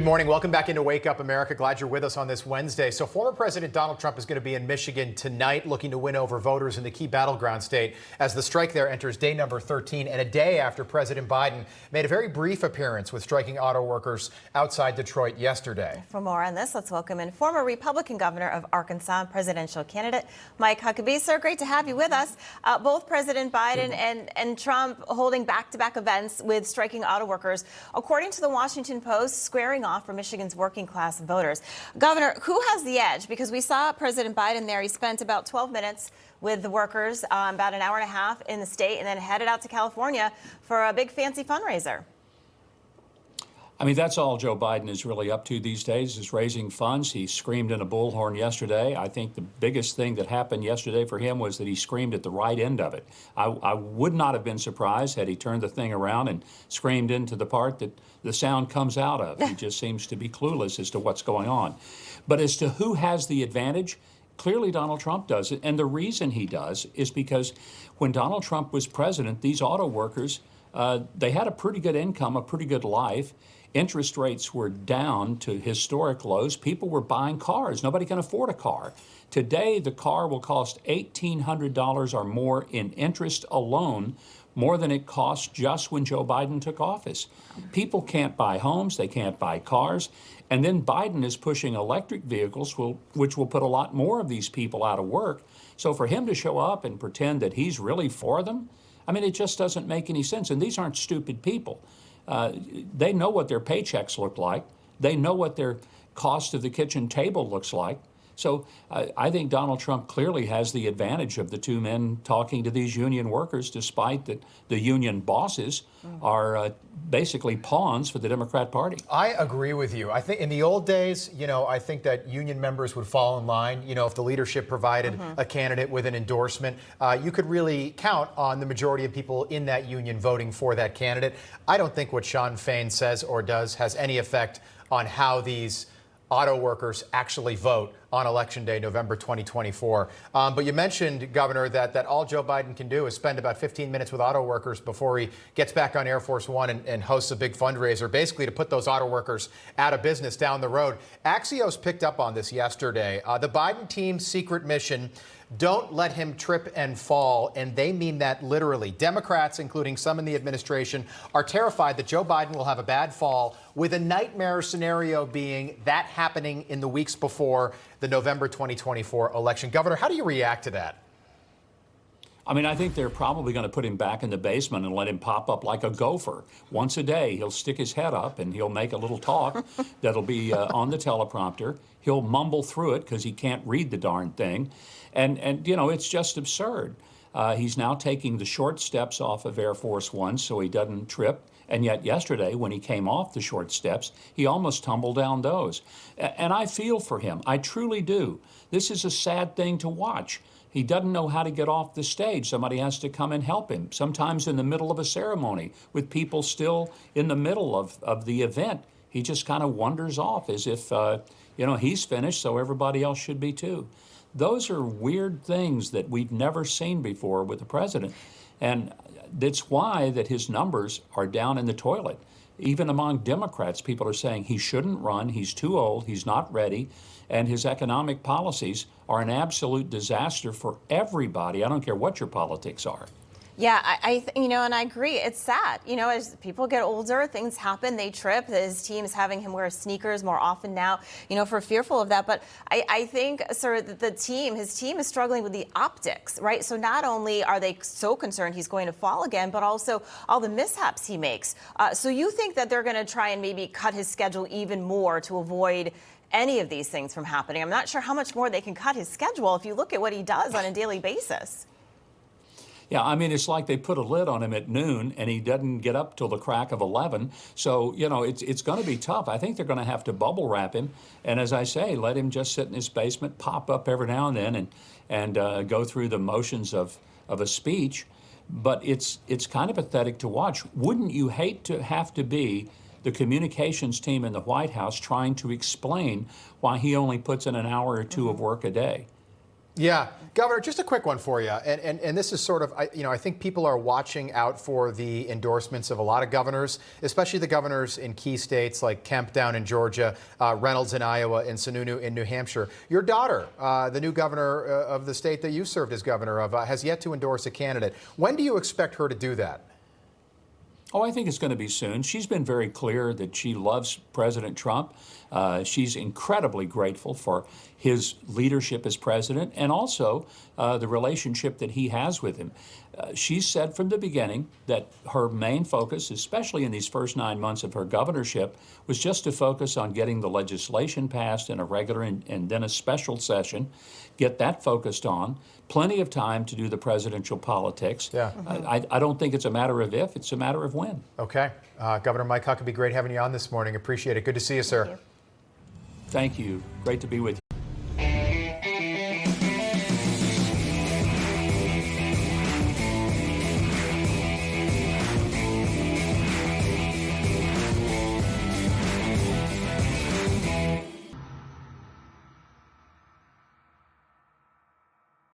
Good morning. Welcome back into Wake Up America. Glad you're with us on this Wednesday. So former President Donald Trump is going to be in Michigan tonight looking to win over voters in the key battleground state as the strike there enters day number 13 and a day after President Biden made a very brief appearance with striking auto workers outside Detroit yesterday. For more on this, let's welcome in former Republican governor of Arkansas, presidential candidate Mike Huckabee. Sir, great to have you with us. Both President Biden and Trump holding back-to-back events with striking auto workers, according to the Washington Post, squaring off for Michigan's working class voters. Governor, who has the edge? Because we saw President Biden there. He spent about 12 minutes with the workers, about an hour and a half in the state, and then headed out to California for a big fancy fundraiser. I mean, that's all Joe Biden is really up to these days, is raising funds. He screamed in a bullhorn yesterday. I think the biggest thing that happened yesterday for him was that he screamed at the right end of it. I would not have been surprised had he turned the thing around and screamed into the part that the sound comes out of. He just seems to be clueless as to what's going on. But as to who has the advantage, clearly Donald Trump does it. And the reason he does is because when Donald Trump was president, these auto workers, they had a pretty good income, a pretty good life. Interest rates were down to historic lows. People were buying cars. Nobody can afford a car. Today, the car will cost $1,800 or more in interest alone, more than it cost just when Joe Biden took office. People can't buy homes. They can't buy cars. And then Biden is pushing electric vehicles, which will put a lot more of these people out of work. So for him to show up and pretend that he's really for them, I mean, it just doesn't make any sense. And these aren't stupid people. They know what their paychecks look like. They know what their cost of the kitchen table looks like. So I think Donald Trump clearly has the advantage of the two men talking to these union workers, despite that the union bosses are basically pawns for the Democrat Party. I agree with you. I think in the old days, I think that union members would fall in line. If the leadership provided a candidate with an endorsement, you could really count on the majority of people in that union voting for that candidate. I don't think what Sean Fain says or does has any effect on how these auto workers actually vote on Election Day, November 2024. But you mentioned, Governor, that all Joe Biden can do is spend about 15 minutes with auto workers before he gets back on Air Force One and hosts a big fundraiser, basically to put those auto workers out of business down the road. Axios picked up on this yesterday. The Biden team's secret mission: don't let him trip and fall, and they mean that literally. Democrats, including some in the administration, are terrified that Joe Biden will have a bad fall, with a nightmare scenario being that happening in the weeks before the November 2024 election. Governor, how do you react to that? I mean, I think they're probably going to put him back in the basement and let him pop up like a gopher. Once a day, he'll stick his head up and he'll make a little talk that'll be on the teleprompter. He'll mumble through it because he can't read the darn thing. And it's just absurd. He's now taking the short steps off of Air Force One so he doesn't trip. And yet yesterday, when he came off the short steps, he almost tumbled down those. And I feel for him. I truly do. This is a sad thing to watch. He doesn't know how to get off the stage. Somebody has to come and help him, sometimes in the middle of a ceremony with people still in the middle of the event. He just kind of wanders off as if, he's finished, so everybody else should be too. Those are weird things that we've never seen before with the president. And that's why that his numbers are down in the toilet. Even among Democrats, people are saying he shouldn't run, he's too old, he's not ready, and his economic policies are an absolute disaster for everybody. I don't care what your politics are. Yeah, and I agree. It's sad. As people get older, things happen. They trip. His team is having him wear sneakers more often now, for fearful of that. But I think, sir, that his team is struggling with the optics, right? So not only are they so concerned he's going to fall again, but also all the mishaps he makes. So you think that they're going to try and maybe cut his schedule even more to avoid any of these things from happening? I'm not sure how much more they can cut his schedule if you look at what he does on a daily basis. Yeah, I mean, it's like they put a lid on him at noon and he doesn't get up till the crack of 11. So, it's going to be tough. I think they're going to have to bubble wrap him. And as I say, let him just sit in his basement, pop up every now and then and go through the motions of a speech. But it's kind of pathetic to watch. Wouldn't you hate to have to be the communications team in the White House trying to explain why he only puts in an hour or two of work a day? Yeah, Governor, just a quick one for you, and this is sort of, I think people are watching out for the endorsements of a lot of governors, especially the governors in key states like Kemp down in Georgia, Reynolds in Iowa, and Sununu in New Hampshire. Your daughter, the new governor of the state that you served as governor of, has yet to endorse a candidate. When do you expect her to do that? Oh, I think it's going to be soon. She's been very clear that she loves President Trump. She's incredibly grateful for his leadership as president and also the relationship that he has with him. She said from the beginning that her main focus, especially in these first 9 months of her governorship, was just to focus on getting the legislation passed in a regular and then a special session, get that focused on. Plenty of time to do the presidential politics. Yeah. I don't think it's a matter of if, it's a matter of when. Okay. Governor Mike Huckabee, great having you on this morning. Appreciate it. Good to see you, sir. Thank you. Thank you. Great to be with you.